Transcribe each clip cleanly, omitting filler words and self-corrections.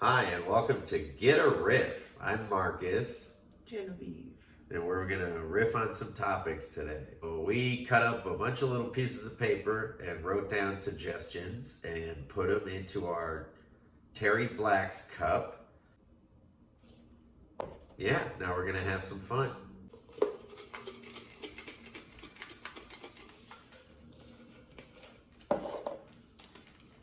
Hi, and welcome to Get a Riff. I'm Marcus. Genevieve. And we're going to riff on some topics today. We cut up a bunch of little pieces of paper and wrote down suggestions and put them into our Terry Black's cup. Yeah, now we're going to have some fun.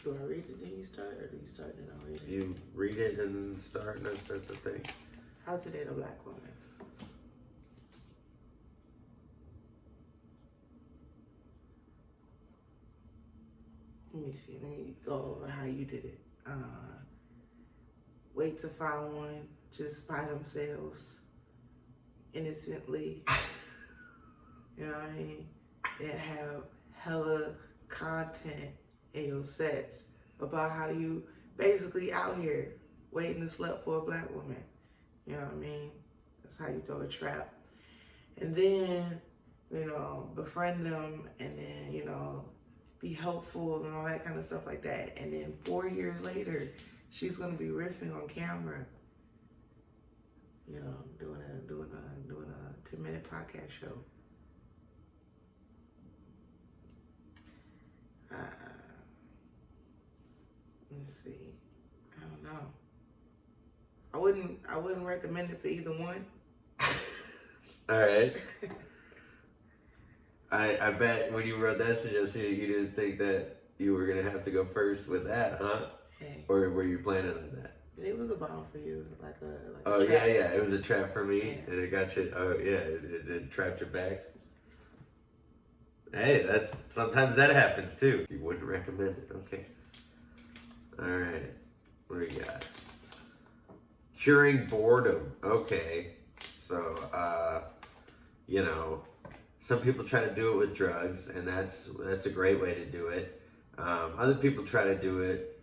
Do I read it then you start, or do you start and I'll read it? You read it and start, and I start the thing. How to Date a Black Woman. Let me see. Let me go over how you did it. Wait to find one just by themselves, innocently. You know what I mean? And have hella content in your sets about how you basically out here waiting to slut for a black woman. You know what I mean? That's how you throw a trap. And then, befriend them, and then, be helpful and all that kind of stuff like that. And then 4 years later, she's gonna be riffing on camera, doing a 10-minute podcast show. Let's see. I don't know. I wouldn't recommend it for either one. All right. I bet when you wrote that suggestion, you didn't think that you were going to have to go first with that, huh? Hey. Or were you planning on that? It was a bomb for you, like a oh, trap. yeah, it was a trap for me, Yeah. and it got you, it trapped you back. Hey, sometimes that happens too. You wouldn't recommend it, okay. All right, what do we got? Curing boredom, okay. So, some people try to do it with drugs, and that's a great way to do it. Other people try to do it,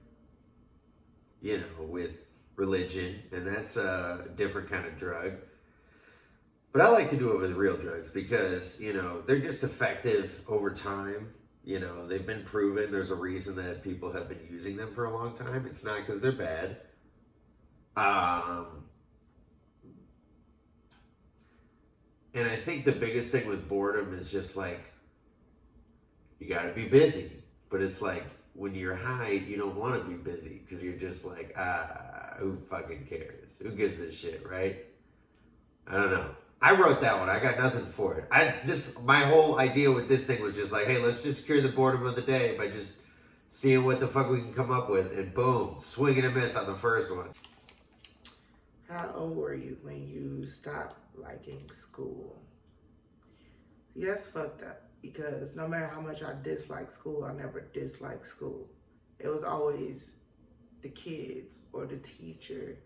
with religion, and that's a different kind of drug. But I like to do it with real drugs because, they're just effective over time. They've been proven. There's a reason that people have been using them for a long time. It's not because they're bad. And I think the biggest thing with boredom is just like, you got to be busy. But it's like, when you're high, you don't want to be busy because you're just like, who fucking cares? Who gives a shit, right? I don't know. I wrote that one. I got nothing for it. My whole idea with this thing was just like, hey, let's just cure the boredom of the day by just seeing what the fuck we can come up with. And boom, swing and a miss on the first one. How old were you when you stopped liking school? See, that's fucked up, because no matter how much I dislike school, I never disliked school. It was always the kids or the teacher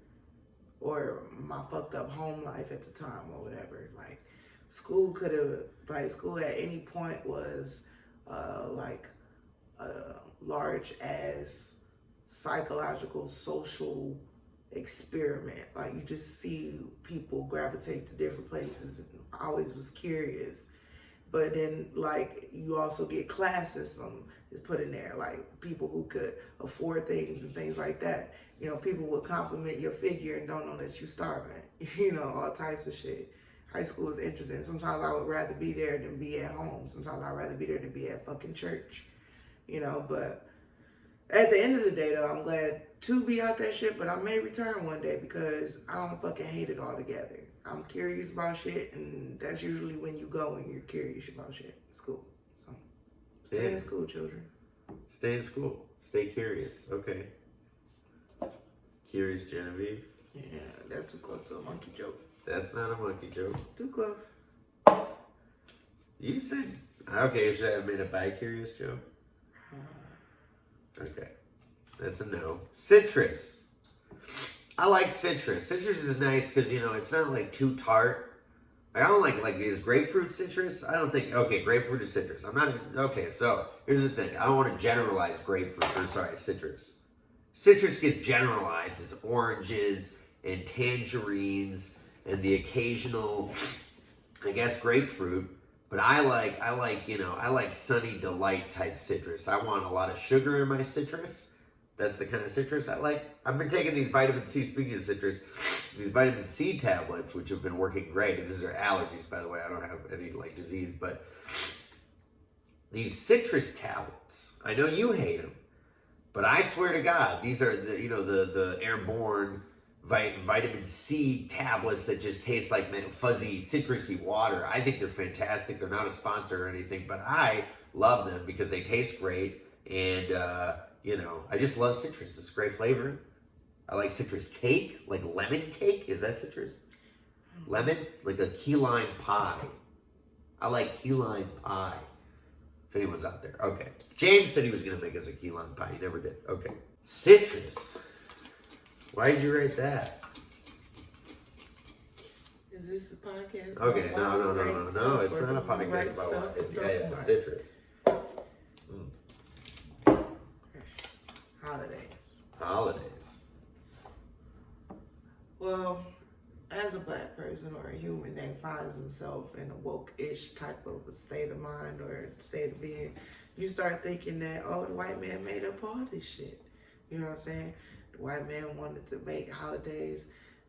or my fucked up home life at the time or whatever. Like, school at any point was like a large as psychological, social experiment. Like, you just see people gravitate to different places, and I always was curious. But then, like, you also get class system is put in there, like people who could afford things and things like that. People would compliment your figure and don't know that you're starving. All types of shit. High school is interesting. Sometimes I would rather be there than be at home. Sometimes I'd rather be there than be at fucking church. But at the end of the day, though, I'm glad to be out that shit, but I may return one day because I don't fucking hate it altogether. I'm curious about shit, and that's usually when you go when you're curious about shit. School. So, stay in school, children. Stay in school. Stay curious. Okay. Curious Genevieve. Yeah, that's too close to a monkey joke. That's not a monkey joke. Too close. You said, okay, should I have made a bi-curious joke? Okay. That's a no. Citrus. I like citrus. Citrus is nice because, it's not like too tart. Like, I don't like is grapefruit citrus? I don't think, okay, grapefruit is citrus. Okay, so here's the thing. I don't want to generalize citrus. Citrus gets generalized as oranges and tangerines and the occasional, I guess, grapefruit. But I like Sunny Delight type citrus. I want a lot of sugar in my citrus. That's the kind of citrus I like. I've been taking these vitamin C, speaking of citrus, these vitamin C tablets, which have been working great. These are allergies, by the way. I don't have any like disease, but these citrus tablets, I know you hate them, but I swear to God, these are the, you know, the airborne vitamin C tablets that just taste like fuzzy, citrusy water. I think they're fantastic. They're not a sponsor or anything, but I love them because they taste great. And, you know, I just love citrus. It's great flavor. I like citrus cake, like lemon cake. Is that citrus? Lemon? Like a key lime pie. I like key lime pie. If anyone's out there. Okay. James said he was going to make us a key lime pie. He never did. Okay. Citrus. Why did you write that? Is this a podcast? Okay. No. It's not a podcast about wine. Yeah. Citrus. Holidays. Well, as a black person or a human that finds himself in a woke-ish type of a state of mind or state of being, you start thinking that, oh, the white man made up all this shit. You know what I'm saying? The white man wanted to make holidays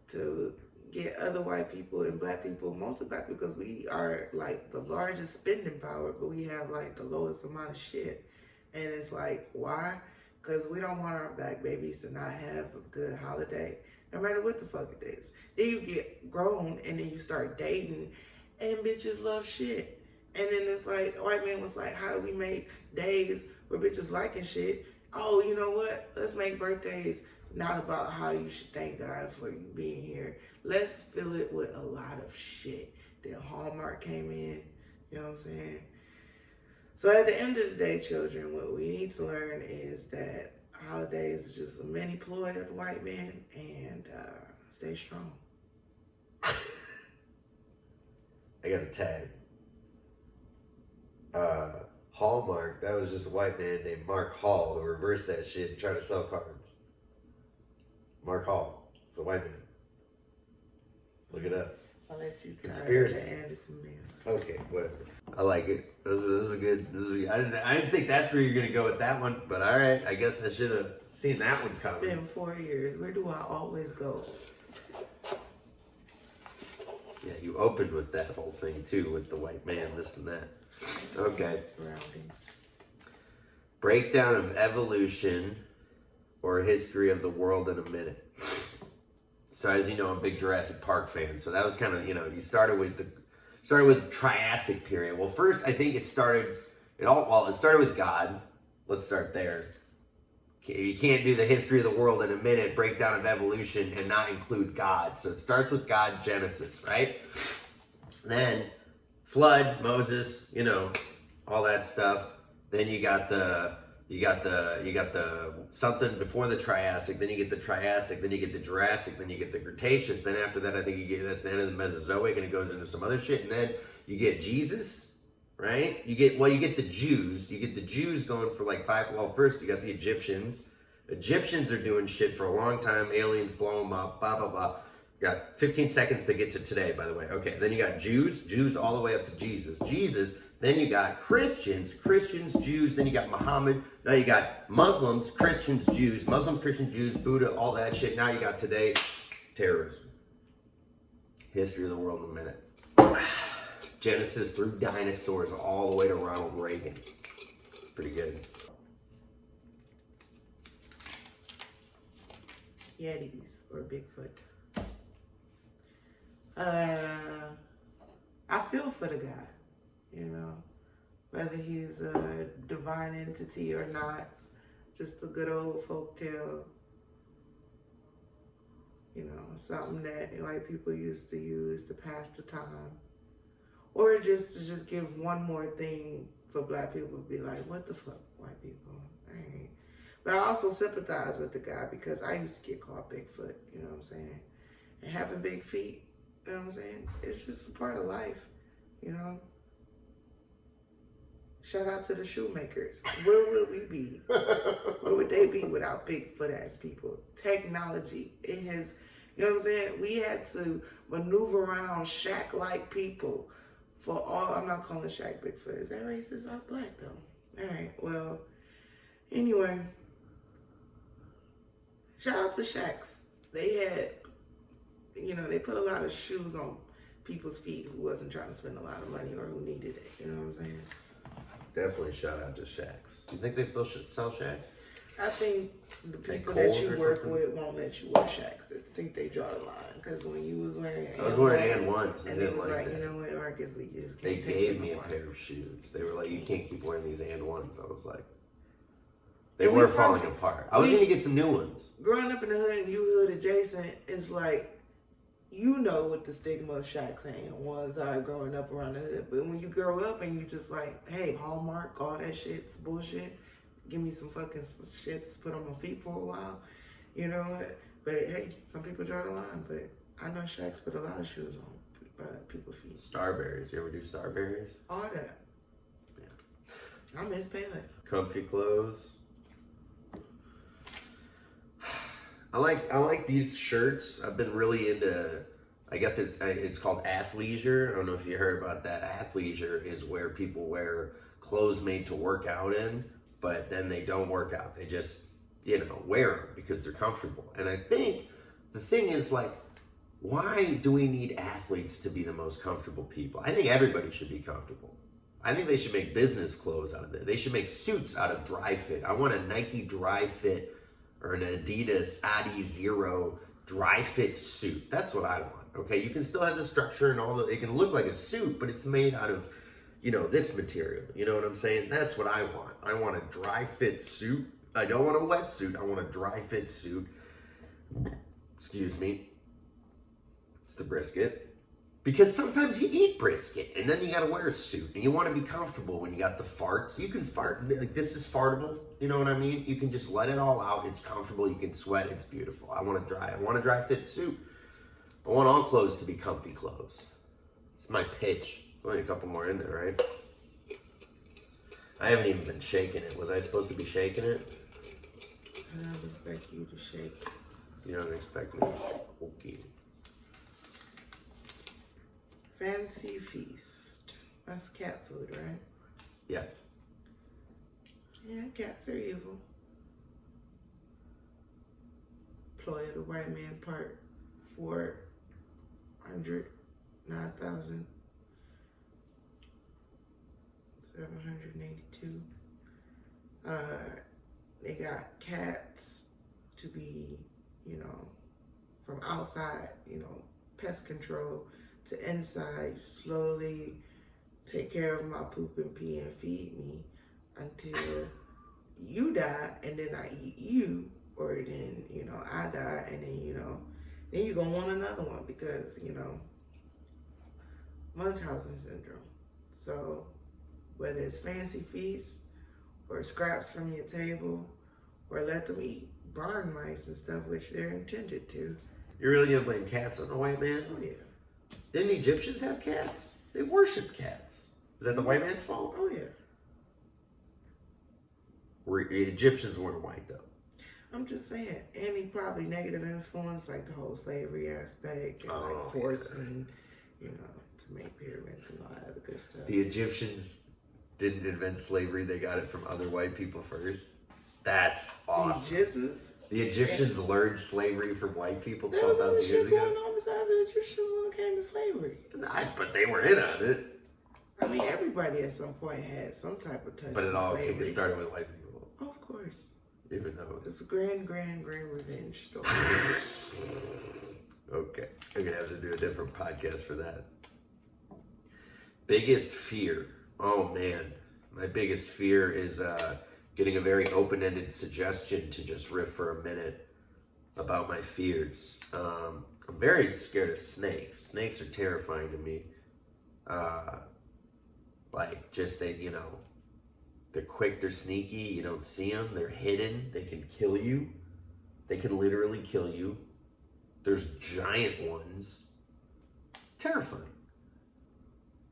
to get other white people and black people, mostly black, because we are like the largest spending power, but we have like the lowest amount of shit. And it's like, why? Because we don't want our black babies to not have a good holiday, no matter what the fuck it is. Then you get grown and then you start dating and bitches love shit. And then it's like, the white man was like, how do we make days where bitches liking shit? Oh, you know what? Let's make birthdays not about how you should thank God for you being here. Let's fill it with a lot of shit. Then Hallmark came in, you know what I'm saying? So at the end of the day, children, what we need to learn is that holidays is just a mini ploy of the white man, and stay strong. I got a tag. Hallmark, that was just a white man named Mark Hall who reversed that shit and tried to sell cards. Mark Hall. It's a white man. Look it up. I'll let you Conspiracy. Anderson man. Okay, whatever. I like it. This is a good. I didn't think that's where you're gonna go with that one, but all right. I guess I should have seen that one coming. It's been 4 years. Where do I always go? Yeah, you opened with that whole thing too, with the white man, this and that. Okay. Surroundings. Breakdown of evolution or history of the world in a minute. So as you know, I'm a big Jurassic Park fan. So that was kind of, you know, you started with the Triassic period. Well, first I think it started with God. Let's start there. You can't do the history of the world in a minute, breakdown of evolution, and not include God. So it starts with God, Genesis, right? Then flood, Moses, you know, all that stuff. Then you got the something before the Triassic, then you get the Triassic, then you get the Jurassic, then you get the Cretaceous. Then after that, I think that's the end of the Mesozoic, and it goes into some other shit. And then you get Jesus, right? You get the Jews. You get the Jews going for like first you got the Egyptians. Egyptians are doing shit for a long time. Aliens blow them up, blah, blah, blah. You got 15 seconds to get to today, by the way. Okay, then you got Jews all the way up to Jesus. Then you got Christians, Jews. Then you got Muhammad. Now you got Muslims, Christians, Jews, Buddha, all that shit. Now you got today, terrorism. History of the world in a minute. Genesis through dinosaurs all the way to Ronald Reagan. Pretty good. Yetis or Bigfoot. I feel for the guy, you know, whether he's a divine entity or not, just a good old folktale, you know, something that white people used to use to pass the time, or just to give one more thing for black people to be like, what the fuck, white people, all right. But I also sympathize with the guy because I used to get called Bigfoot, you know what I'm saying? And having big feet, you know what I'm saying? It's just a part of life, you know? Shout out to the shoemakers. Where would we be? Where would they be without Bigfoot ass people? Technology, it has, you know what I'm saying? We had to maneuver around Shaq-like people for all, I'm not calling Shaq Bigfoot. Is that racist? I'm black though. All right, well, anyway. Shout out to Shaqs. They had, they put a lot of shoes on people's feet who wasn't trying to spend a lot of money or who needed it. You know what I'm saying? Definitely shout out to Shaqs. Do you think they still sell Shaqs? I think the Like people that Kohl's you or work something? with won't let you wear Shaqs. I think they draw the line. Because when you was wearing I was wearing and once. and it was like, you know what, Marcus, we just They can't take gave them me a apart. pair of shoes. They were like, you can't keep wearing these and ones. I was like, they And were we falling from- apart. I was we- going to get some new ones. Growing up in the hood and you hood adjacent, it's like, you know what the stigma of Shaq saying ones are growing up around the hood. But when you grow up and you just like, hey, Hallmark, all that shit's bullshit. Give me some fucking shit to put on my feet for a while. You know what? But hey, some people draw the line. But I know Shaq's put a lot of shoes on people's feet. Starberries. You ever do Starberries? All that. Yeah. I miss Payless. Comfy clothes. I like these shirts. I've been really into. I guess it's called athleisure. I don't know if you heard about that. Athleisure is where people wear clothes made to work out in, but then they don't work out. They just wear them because they're comfortable. And I think the thing is like, why do we need athletes to be the most comfortable people? I think everybody should be comfortable. I think they should make business clothes out of it. They should make suits out of dry fit. I want a Nike dry fit or an Adidas Adi Zero dry fit suit. That's what I want. Okay, you can still have the structure and all it can look like a suit, but it's made out of, this material. You know what I'm saying? That's what I want. I want a dry fit suit. I don't want a wetsuit. I want a dry fit suit. Excuse me. It's the brisket. Because sometimes you eat brisket and then you gotta wear a suit and you wanna be comfortable when you got the farts. You can fart, like this is fartable, you know what I mean? You can just let it all out, it's comfortable, you can sweat, it's beautiful. I want a dry fit suit. I want all clothes to be comfy clothes. It's my pitch. There's only a couple more in there, right? I haven't even been shaking it. Was I supposed to be shaking it? I don't expect you to shake. You don't expect me to shake. Okay. Fancy feast. That's cat food, right? Yeah. Yeah, cats are evil. Ploy of the white man part 409,782. They got cats to be, from outside, pest control to inside, slowly take care of my poop and pee and feed me until you die and then I eat you, or then, I die and then, then you're gonna want another one because, Munchausen syndrome. So whether it's fancy feast or scraps from your table or let them eat barn mice and stuff, which they're intended to. You're really gonna blame cats on the white man? Oh yeah. Didn't Egyptians have cats? They worshiped cats. Is that the white man's fault? Oh yeah. Egyptians weren't white though. I'm just saying, any probably negative influence like the whole slavery aspect and Oh, like forcing, to make pyramids and all that other good stuff. The Egyptians didn't invent slavery, they got it from other white people first. That's awesome. The Egyptians? The Egyptians learned slavery from white people There was 12,000 other years shit ago. going on besides the Egyptians when it came to slavery. But they were in on it. I mean, everybody at some point had some type of touch But it on all slavery. started with white people. Of course. Even though It's a grand revenge story. Okay. I'm gonna have to do a different podcast for that. Biggest fear. Oh man. My biggest fear is getting a very open-ended suggestion to just riff for a minute about my fears. I'm very scared of snakes. Snakes are terrifying to me. They're quick, they're sneaky, you don't see them, they're hidden, they can kill you. They can literally kill you. There's giant ones. Terrifying.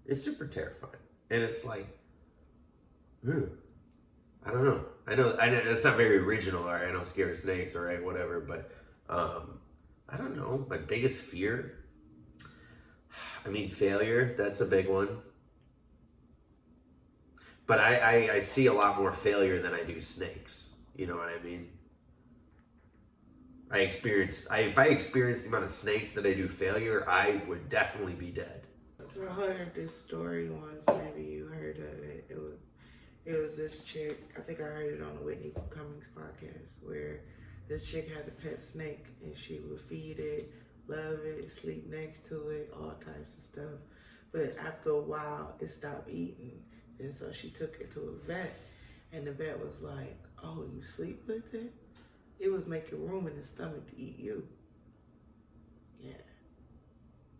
It's super terrifying. And it's like, I don't know. I know that's not very original, all right? I'm scared of snakes, all right, whatever. But I don't know. My biggest fear, failure, that's a big one. But I see a lot more failure than I do snakes. You know what I mean? if I experienced the amount of snakes that I do failure, I would definitely be dead. So I heard this story once. Maybe you heard of it. It was this chick. I think I heard it on the Whitney Cummings podcast, where this chick had a pet snake and she would feed it, love it, sleep next to it, all types of stuff. But after a while, it stopped eating, and so she took it to a vet, and the vet was like, "Oh, you sleep with it? It was making room in his stomach to eat you." Yeah.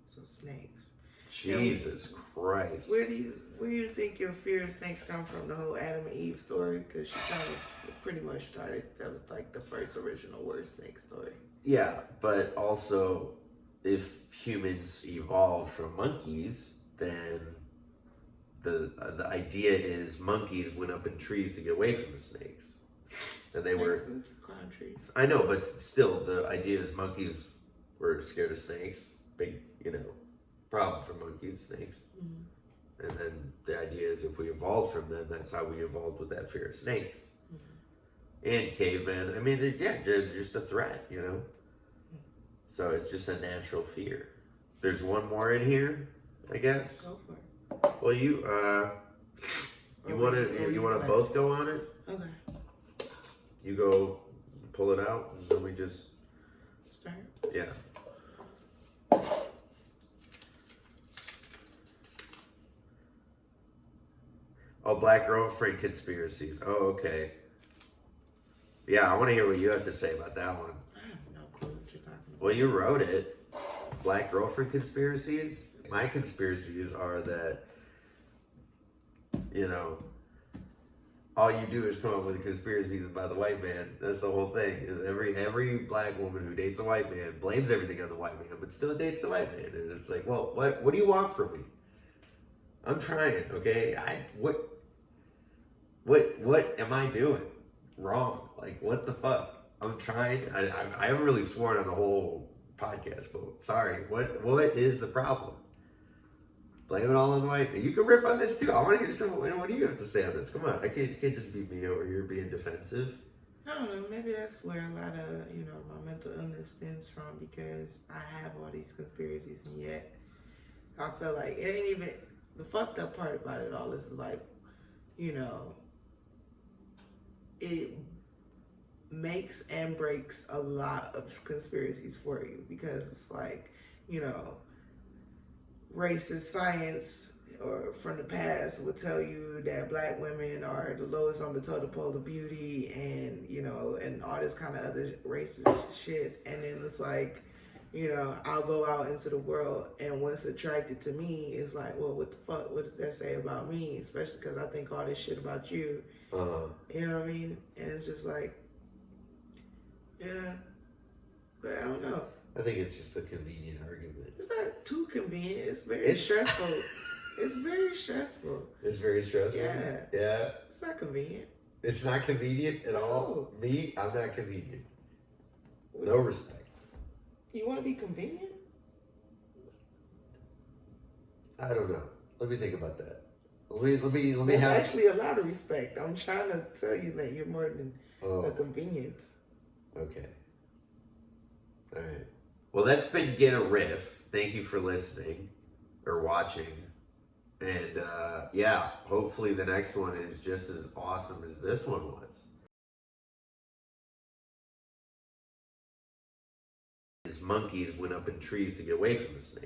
So snakes. Jesus Christ. Where do you think your fear of snakes come from? The whole Adam and Eve story, because she kind of pretty much started. That was like the first original word snake story. Yeah, but also, if humans evolved from monkeys, then the idea is monkeys went up in trees to get away from the snakes, and they were climb trees. I know, but still, the idea is monkeys were scared of snakes. Big, problem for monkeys, snakes. Mm-hmm. And then the idea is if we evolved from them, that's how we evolved with that fear of snakes. Mm-hmm. And caveman, I mean, they're just a threat, Mm-hmm. So it's just a natural fear. There's one more in here, I guess. Go for it. Well, you want to both go on it? Okay. You go pull it out, and then we just start. Yeah. Oh, black girlfriend conspiracies. Oh, okay. Yeah, I want to hear what you have to say about that one. I have no clue what you're talking about. Well, you wrote it. Black girlfriend conspiracies. My conspiracies are that, all you do is come up with conspiracies about the white man. That's the whole thing. Is every black woman who dates a white man blames everything on the white man, but still dates the white man. And it's like, well, what do you want from me? I'm trying, okay? What am I doing wrong? Like, what the fuck? I'm trying. I haven't really sworn on the whole podcast, but sorry. What is the problem? Blame it all on the white man. You can riff on this too. I want to hear what do you have to say on this? Come on. You can't just be me over here being defensive. I don't know. Maybe that's where a lot of, my mental illness stems from, because I have all these conspiracies, and yet I feel like it ain't even, the fucked up part about it all is like, it makes and breaks a lot of conspiracies for you, because it's like, racist science or from the past will tell you that black women are the lowest on the totem pole of beauty, and and all this kind of other racist shit. And then it's like, I'll go out into the world, and what's attracted to me is like, well, what the fuck? What does that say about me? Especially because I think all this shit about you. You know what I mean? And it's just like, yeah, but I don't know. I think it's just a convenient argument. It's not too convenient. It's very stressful. It's very stressful. It's very stressful? Yeah. Yeah? It's not convenient. It's not convenient at all? Me? I'm not convenient. No respect. You want to be convenient? I don't know. Let me think about that. Let me That's have actually a lot of respect. I'm trying to tell you that you're more than a convenience. Okay. All right. Well, that's been Get a Riff. Thank you for listening or watching. And hopefully the next one is just as awesome as this one was. Monkeys went up in trees to get away from the snake.